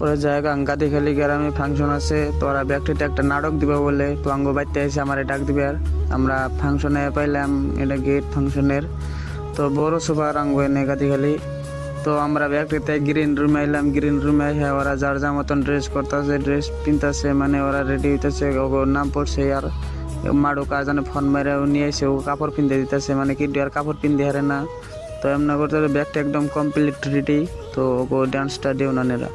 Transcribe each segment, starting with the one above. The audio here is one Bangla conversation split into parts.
পরে জায়গা আঙ্কাতে খেলি গ্রামে ফাংশন আছে, তো ওরা ব্যক্তিতে একটা নাটক দিবে বলে, তো আঙ্গ বাড়িতে এসে আমার ডাক দিবে। আর আমরা ফাংশনে পাইলাম, এটা গেট ফাংশনের। তো বড় সবার আঙ্গ এনে গাতি খেলি। তো আমরা ব্যক্তিতে গ্রিন রুমে এলাম, গ্রিন রুমে এসে ওরা যার যা মতন ড্রেস করতেছে, ড্রেস পিনতেছে, মানে ওরা রেডি হইতেছে, ওর নাম পড়ছে। আর মাড়ু কার জানে ফোন মেরে নিয়ে এসে ও কাপড় পিনতে দিতেছে, মানে কিন্তু আর কাপড় পিনতে হারে না। তো এমন করতে ব্যাগটা একদম কমপ্লিট রেডি। তো ও ডান্সটা দেও নানেরা।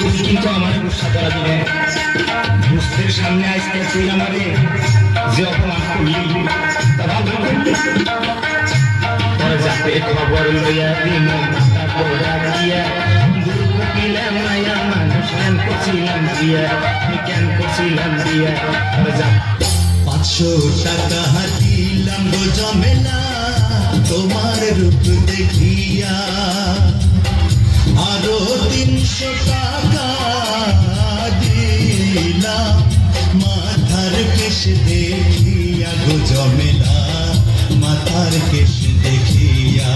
তুমি কিন্তু আমার গুসা করা দিলে বুঝতের সামনে আসতে তুই আমারে যে অপমান করলি তোর যাতে খবর লইয়া দিন তারপর দিয়া দুঃখ দিলাম মায়া মানুষ কেন করছিলাম দিয়া কেন করছিলাম দিয়া 500 টাকা দিলাম গো জমেলা তোমার রূপ দেখিয়া, আরো 300 টাকা দিলাম মাথার কেশ দেখিয়া গো জমেলা, মাথার কেশ দেখিয়া।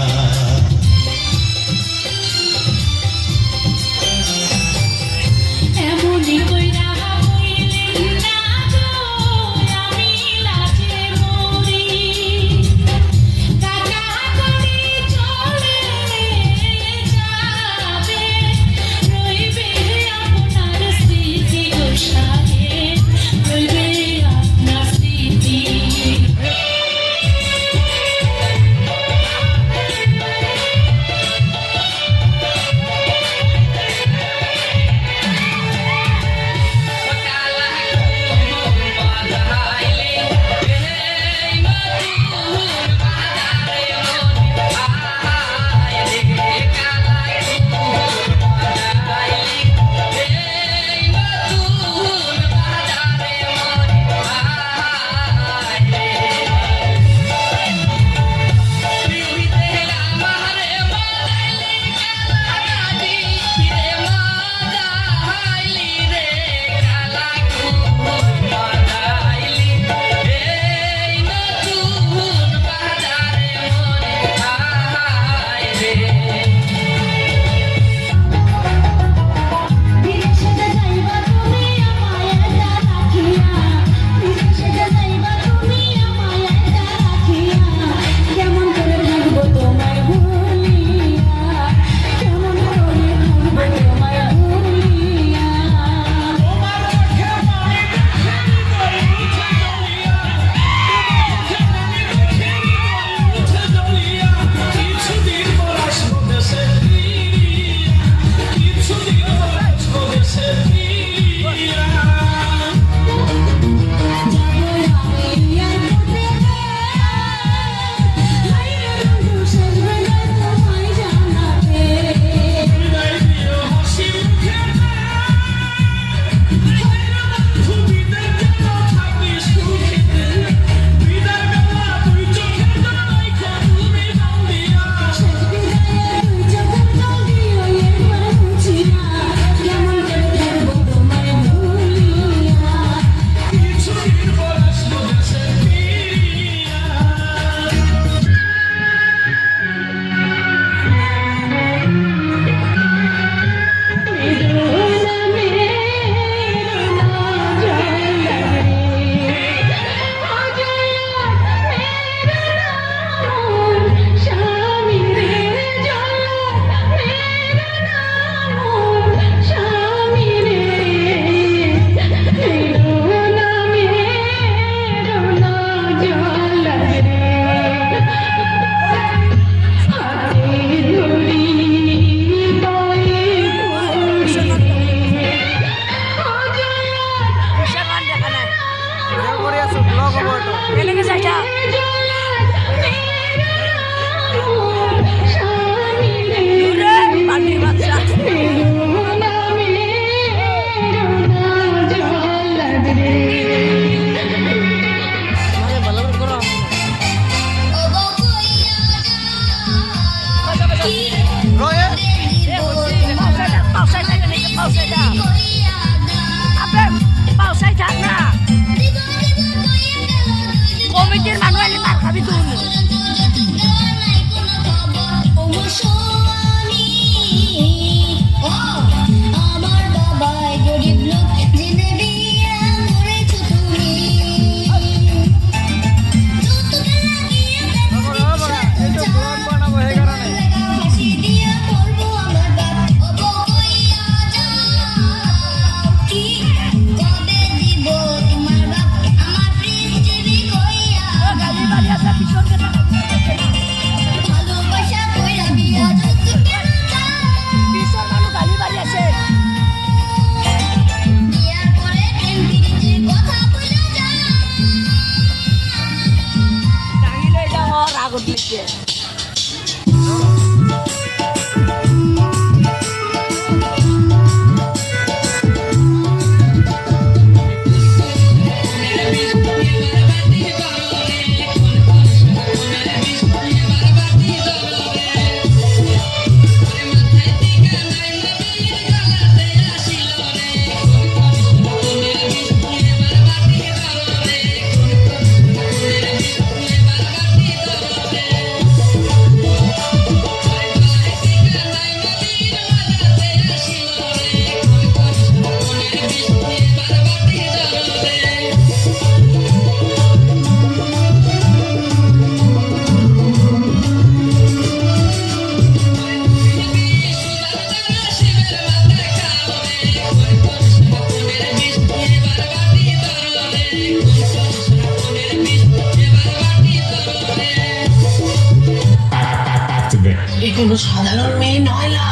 এ কোনো সাধারণ মেয়ে নয়লা,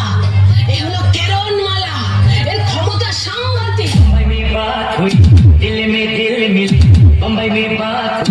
এ হলো কেরণ মালা, এর ক্ষমতা সাংঘাতিক। बम्बई में बात हुई दिल में दिल मिली बम्बई में बात